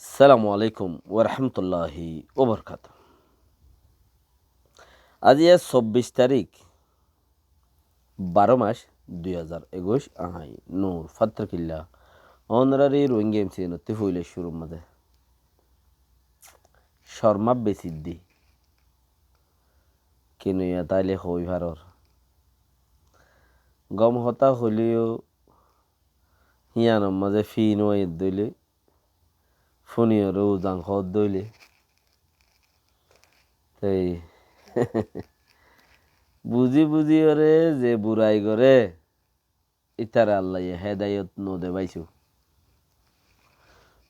আসসালামু আলাইকুম ওরহমতুল্লাহি ওবরকাত। আজ 24 তারিখ 12 মাস 2021 আহাই নূর ফাত্রকিল্লা অনরারি রোহিঙ্গা এমসি নতি ফুইলে শুরু মাঝে শর্মা বেসিদ্দি কিনুয়া তাইলে হই ভারর গম হতা হলিও হিয়ানোর মাঝে ফি নোয়াই দইলে ফোনিয়রও জাং হত দইলে তাই বুঝি বুঝি ওরে যে বুড়াই করে ইতারা আল্লাহ হেদায়ত নদে পাইছো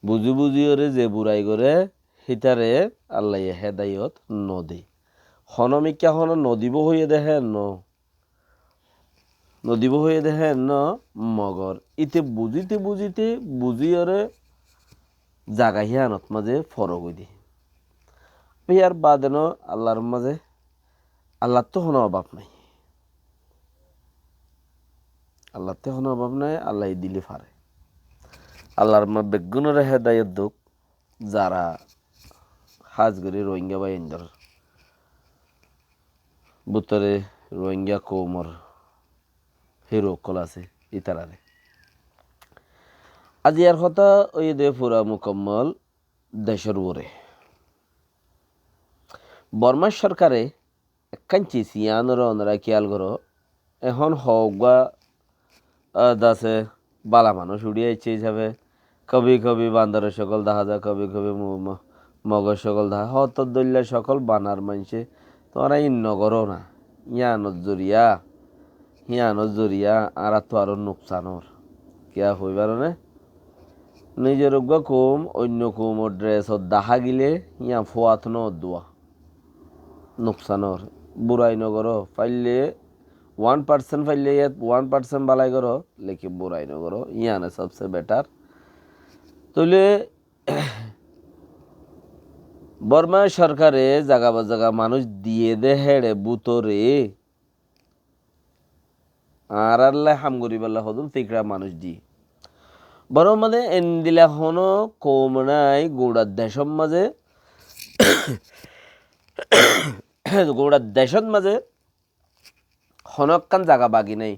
বুঝি বুঝি ওরে যে বুড়াই করে হিতারে আল্লাহ হেদায়ত নদে হনমিকা হন নদীব হয়ে দেখেন নদীব হয়ে দেখেন মগর ইতে বুঝিতে বুঝি ওরে জাগা হিয়ানত মাঝে ফরক হই দি ইয়ার বাদেন আল্লাহর মাঝে আল্লাহর তো কোনো অভাব নাই আল্লাহ দিলে ফারে আল্লাহর মা বেগুনের হেদায়ত দুঃখ যারা হাজগরি রোহিঙ্গা বা ইন্দর বুতরে রোহিঙ্গা কৌমর হিরো কল আছে ইতারারে আজ ইয়ার কথা ওই দে পুরা মুকম্মল দেশের উপরে বর্মা সরকারে একখানচি সিয়ানোর ওনারা খেয়াল করো এখন হওয়া দাসে বালা মানুষ উড়িয়েছে হিসাবে কবি কবি বান্দরের সকল দেখা যায় কবি কবি মগর সকল দেখা হত দল্যা সকল বানার মানছে তোমরা নগরও না হিয়ানোর জরিয়া আর তো আরো নোকসানোর কিয়া হইবার নে নিজের কম অন্য কম ড্রেস দেখা গিলে ইয়া ফোয়াত দোয়া নোকসানোর বুড়াই নগর ফাইলে 1% ফাইলে 1% বালাই করো লেকিন বুড়াই নগর ইয়ানে সবসে বেটার তাহলে বর্মা সরকারে জাগা বা জাগা মানুষ দিয়ে দে হেড়ে বুতরে আর আল্লাহ হামগরি বেলা হদুন ফিকরা মানুষ দি বড় মানে এন্দিলা হনো কমনাই গোড়ার দেশম মাঝে গোড়ার দেশত মাঝে হনকান জাগা বাগি নাই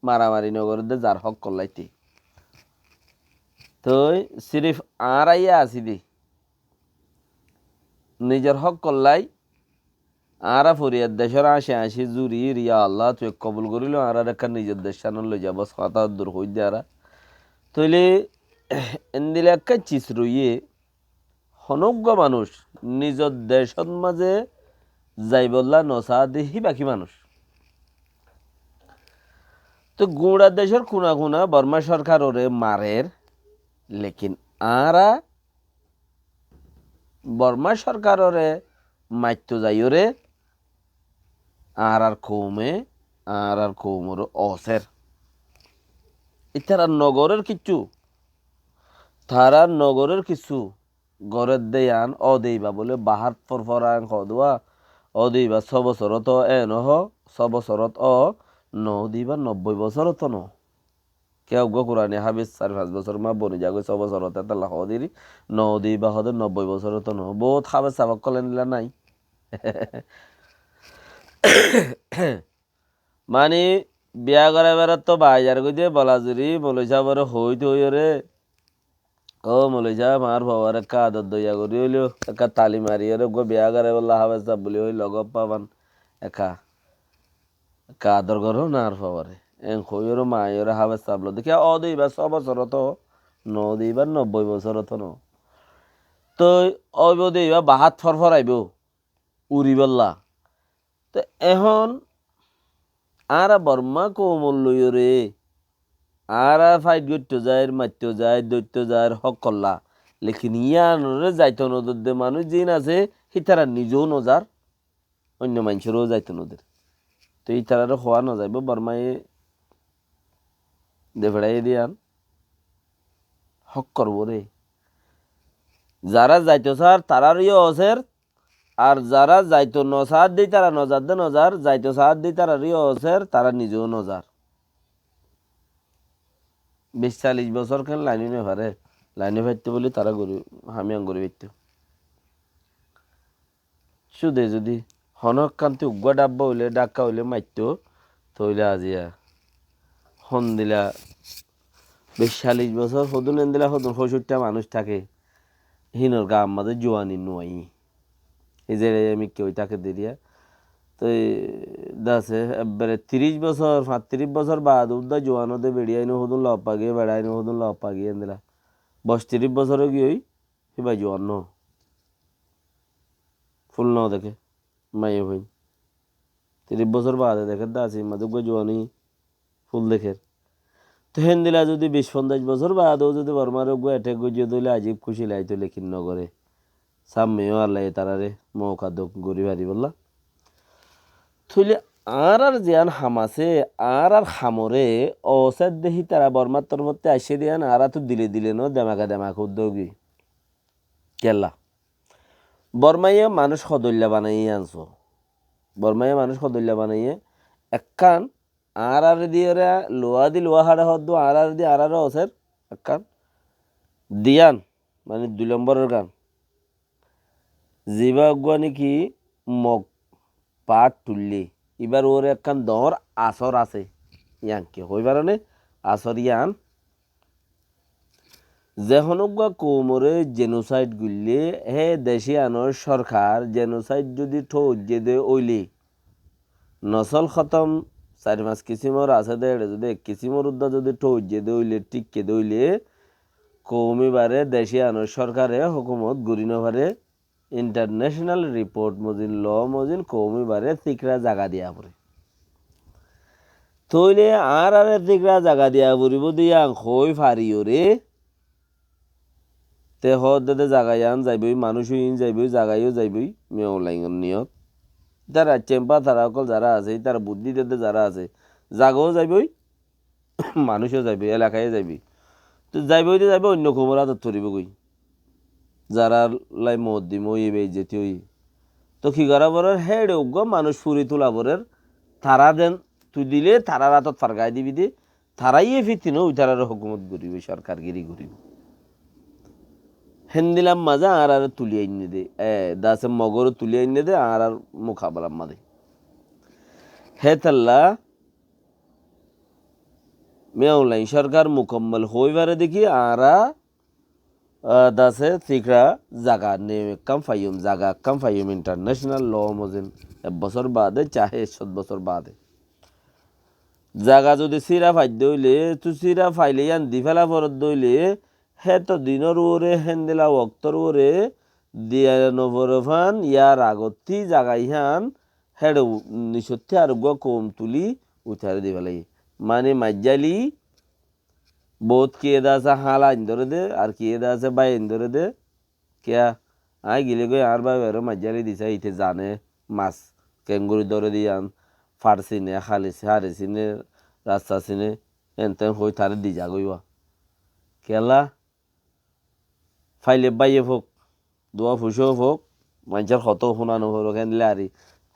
মারামারি নগর দে যার হক করলাইতি তো সিরিফ আর আইয়া আসি দি নিজের হক করলাই আরা ফরিয়াদ দেশের আসি জুরি রিয়া আল্লাহ তুই কবুল করিল আর একটা নিজের দেশ লই যাব কথা দূর হই দে আরা তইলে এন্দিলে একটা চিস রইয়ে হনজ্ঞ মানুষ নিজের দেশত মাঝে যাইবল্লা নসা দেহি বাকি মানুষ তো গুড়া দেশের খুনা খুনা বর্মা সরকার ওরে মারের লেকিন আরা বর্মা সরকার ওরে মাইতো যাই ওরে আর কৌমর অসের ইতারা নগরের কিচ্ছু তারা নগরের কিছু গড়ের দেয়ান অদেইবা বলে বাহাত ফরফরাং হদুয়া অদেইবা 6 বছরত নহ 6 বছরত দিবা 90 বছরত কেউ গো কোরআনে হাবিজ 4-5 বছর মা বনি যাগো 6 বছরত তাল্লা হদিরি দিবা হদ 90 বছরত বহুত খাবে সাবাক কলেন নাই মানে বিয়া করা বেড়াত তো বাজার গিয়ে বলাজুরি মলইসা বড় হই রে মলইসা মার বাবার একটা আদর দইয়া করি হইলেও একটা তালি মারি রে গো বিয়া করে বললা হাবে চাপ বলি হই লগ পাবান একা আদর করো না আর বাবারে হইর মায়ের হাবে চাপলো দেখি দিবা 6 বছরত দিবা 90 বছরত তো দিবা বাহাত ফরফরাইব উড়ি বললা তো এখন আর বর্মা কোমল লই রে আর ফাইট করতে যায় মারতে যায় দৈত্য যায় হক করলা লেকিন ইয়ানরে যাইতো নদর দে মানুষ যিন আছে সিতারা নিজেও নজার অন্য মানুষেরও যাইতো নদীর তো ইতারারও হওয়া নযাইব বর্মাই দেফেড়াই দিয়ান হক করব রে যারা যাইতো স্যার তারারই অসের আর যারা যাইতো নসাদ দিই তারা নজার দে নজার যাইতো সাহাদ দিই তারারই অসের তারা নিজেও নজার 20-40 বছর কেন লাইন নে পারে লাইনে ফাইতে বলে তারা গরু হামি আঙ্গুরি ফাইতে শুধু যদি হনক কান্তি উগ্গা ডাব্বা হইলে ডাক্কা হইলে মারতো তইলে আজিয়া হন দিলা ৪০ বছর হদুন এন দিলা হদুন ৬৫টা মানুষ থাকে হিনর গা আমাদের জোয়ানি নুয়াই এই যে আমি কেউ তাকে দিদিয়া তো দাসে এবারে ৩০ বছর ৩৫ বছর বাদ উদ্দা জোয়ানোতে বেড়িয়াইনো হদুন লপ পাগিয়ে বেড়াইনো হদুন লপ পাগিয়ে এন দিলা ৩২ বছরও গিয়ে হিবা জোয়ান ন ফুল ন দেখে মাইয়ে হই ৩০ বছর বাদে দেখে দাসি মাদুক জোয়ানি ফুল দেখে তো হেন দিলা যদি ২০-২৫ বছর বাদও যদি বর্মার এটেক গজিয়ে দিলে আজিব খুশি লাইতো লেখিন নগরে সামমেও আল্লাহ তারারে মৌকা দোক গড়ি ভারি বললা থইলে আর জিয়ান হামাসে আর হামরে অসাদ দেহি তারা বর্মার তরফতে আসে দিয়ান আর তো দিলে দিলে ন দেমাকা উদ্যোগী কেল্লা বর্মাইয়া মানুষ সদল্যা বানাইয়ে আনছো বর্মাইয়া মানুষ সদল্যা বানাইয়ে একখান আর দিয়ে লোয়া দি লোয়া হাড়ে হদ্দু আর দিয়ে আর অসের একখান দিয়ান মানে ২ নম্বরের গান জিবা অগুয়া নাকি মগ পাট তুললি এবার ওর একখান দর আসর আছে ইয়ানকে হইবার আসর ইয়ান যেখন কোমরে জেনোসাইড গুললে হে দেশি আনোর সরকার জেনোসাইড যদি ঠোজে দে ওইলি নসল খতম ৪-৫ কিসিমর আছে দে যদি ১ কিসিমর উদ্দা যদি ঠোজে দে ওইলে টিককে দইলে কৌমিবারে দেশি আনোর সরকারে হুকুমত গুরিনভারে ইন্টারন্যাশনাল রিপোর্ট মজিন ল মজিন কৌমিবারে তিকরা জাগা দিয়া পড়ে তইলে আর তিকরা জাগা দিয়া পড়িব দিয়া হই ফারিও রে তে হদে জাগাইয়ান যাইবই মানুষও ইন যাইবই জাগাইও যাইবই মেও লাইন নিয়ত তারা চেম্পা তারা অকল যারা আছে তারা বুদ্ধি দিতে যারা আছে জাগাও যাইবই মানুষও যাইবই এলাকায় যাইবি তো যাইবই তো যাইব অন্য খবরা তো ধরিব গই যারা লাই মত দিম ওই যেতে ওই তো কি করা বরের হেড উগ্গ মানুষ ফুরি তোলা বরের তারা দেন তুই দিলে তারা রাতত ফারগাই দিবি দে তারাই ফিতিন ওই তারার হুকুমত করিব সরকারগিরি করিব হেন দিলাম মাজা আর তুলিয়ে এনে দে দাসে মগর তুলিয়ে এনে দে আর মুখাবলাম মাদে হে তাল্লা মেয়লাই সরকার মুকম্মল হইবারে দেখি আরা দাসে সিকরা জাগা নে কাম ফাইম ইন্টারন্যাশনাল ল মজিন ১ বছর বাদে চাহে ৭ বছর বাদে জাগা যদি সিরা ফাই দইলে তু সিরা ফাইলে আন দি ফেলা পরত দইলে হে তো দিনর ওরে হেন্দেলা ওক্তর ওরে দিয়া নবরফান ইয়ার আগতি জাগাইহান হেড নিষত্তি আর কম তুলি উঠারে দি ফেলাই মানে মাজ্জালি বহুত কি এদা আছে হাল আইন ধরে দে আর কি এদা আছে বাই আইন ধরে দে কেয়া আই গিলে গই আর বাই আরো মাজ্জালি দিছে ইতে জানে মাছ কেঙ্গুরি ধরে দিয়ান ফারসিনে খালিছে হারিসিনে রাস্তা সিনে এনতেন হই তারে দি যাগইবা কেলা ফাইলে বাইয়ে ফোক দোয়া ফুসো ফোক মানুষের হত শুনানো হলো কেন লারি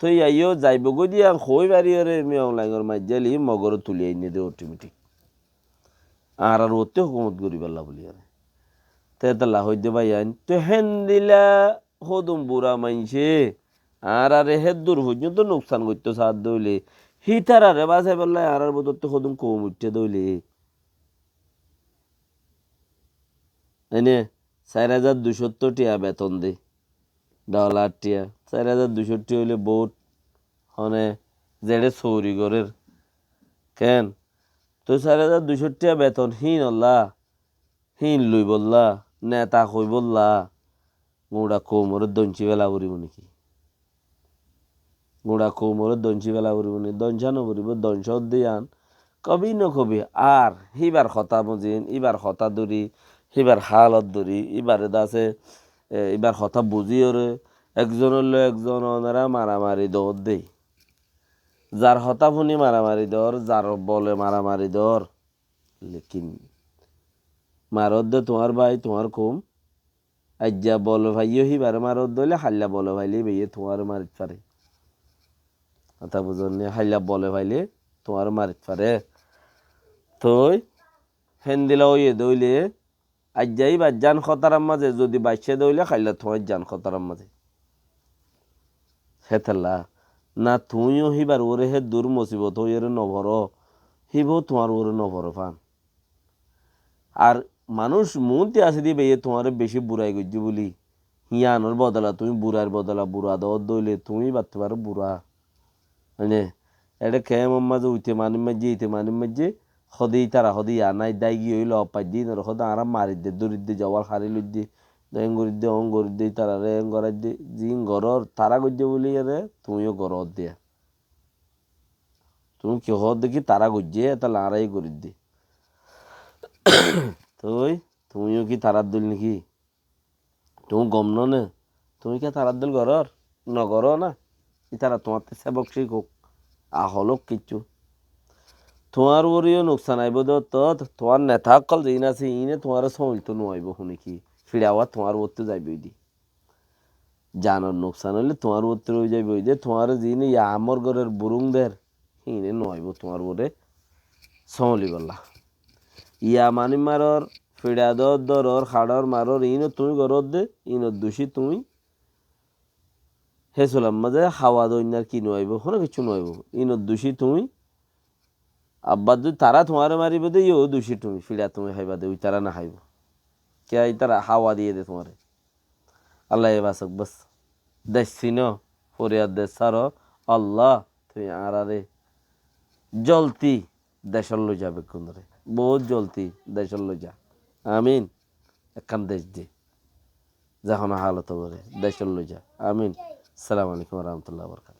তো ইয়াইও যাইব গই দিয়া হই বাড়ি রে মেয়ং লাইগর মাজ্জালি মগর তুলি আইনে দে অটোমেটিক আর ওতে হুকুমত করি পাল্লা বলি আর তেতলা হইতে ভাই আইন তো হেন দিলা হদম বুড়া মাইনছে আর হেদ দূর পর্যন্ত নোকসান করতে সাথ দইলে হিতার আরে বাসাই পাল্লাই আর বদর তো হদম কম উঠতে দইলে এনে ৪,২৭০ টিয়া বেতন দে $1 টিয়া ৪,২৬০ হইলে বহুত হনে যেড়ে চৌরি গরের কেন তো ৪,২৬০ টিয়া বেতন হিন অল্লা হিন লই বললা নেতা কই বললা গোড়া কোমরের দঞ্চি বেলা পড়িব নাকি গোড়া কোমরের দঞ্চি বেলা পড়িব নি দঞ্চানো পড়িব দঞ্চ দিয়ান কবি নকবি আর হিবার হতা মজিন ইবার হতা দরি হিবার হালত দরি ইবারে দাসে এবার হতা বুঝি ওরে একজনের লো একজন ওনারা মারামারি দৌড় দেই যার হতা ফুনি মারামারি দর যার বলে মারামারি দর লেকিন মারত দে তোমার ভাই তোমার কম আজ্জা বলো ভাইও হিবার মারত দইলে হাল্লা বলো ভাইলে ভাইয়ে তোমার মারিত পারে কথা বুঝনি হাল্লা বলে ভাইলে তোমার মারিত পারে তো হেন দিলা ওই দইলে আজ যাই বা জান খতারার মাঝে যদি বাইসে দইলে খাইলে তোমার জান খতারার মাঝে হেতেলা না তুইও হিবার ওরে হে দূর মুসিবত হইরে নভর হিবও তোমার ওরে নভর ফান আর মানুষ মনতে আসে দিবে এ তোমার বেশি বুড়াই করছি বলি হিয়ানোর বদলা তুমি বুড়ার বদলা বুড়া দর দইলে তুমি বাড়তে পারো বুড়া মানে এটা খেয়ে মাঝে উঠে মানি মাঝে ইতে মানি মাঝে সদেই তারা সদেই আনাই দাই গিয়ে হইলো অপাই দিন সদা আরাম মারি দে দরিদ দে যাওয়ার হারি লই দে এঙ্গরি দে অঙ্গরি দে তারা রে এঙ্গরাই দে জিন ঘরর তারা করছে বলি রে তুমিও ঘর দিয়া তুমি কি হর দেখি তারা করছে তাহলে আড়াই করি দে তুই তুমিও কি তারার দিল নাকি তুমি গম নে তুমি কি তারার দিল ঘরর নগর না ই তারা তোমার সেবক শিখুক আহলক কিচ্ছু তোমার ওরিও নোকসান আইব তো তোমার নেতা কল দিন আছে ইনে তোমার সমিত নোয়াইব শুনে কি ফিরাওয়া তোমার ওরতে যাইব দি জানার নোকসান হইলে তোমার ওরতে রয়ে যাইব যে তোমার যিনি আমর ঘরের বুরুংদের ইনে নোয়াইব তোমার ওরে সমলি বললা ইয়া মানি মারর ফিরা দর খাড়র মারর ইনো তুমি ঘরত দে ইনো দোষী তুমি হেসলাম মাঝে হাওয়া দইনার কি নোয়াইব কোনো কিছু নোয়াইব ইনো দোষী তুমি আব্বা যদি তারা তোমার মারিব দে ইও দোষী তুমি ফিরা তুমি খাইবা দে ওই তারা না খাইব কে তারা হাওয়া দিয়ে দে তোমারে আল্লাহ বাসক বাস দেখছি ন ফরিয়াদ দে সার আল্লাহ তুই আরে জলতি দেশর লই যাবে কোন রে বহুত জলতি দেশর লই যা আমিন একখান দেশ দি যখন হালত করে দেশর লই যা আমিন আসসালামু আলাইকুম রহমতুল্লাহ বরকাত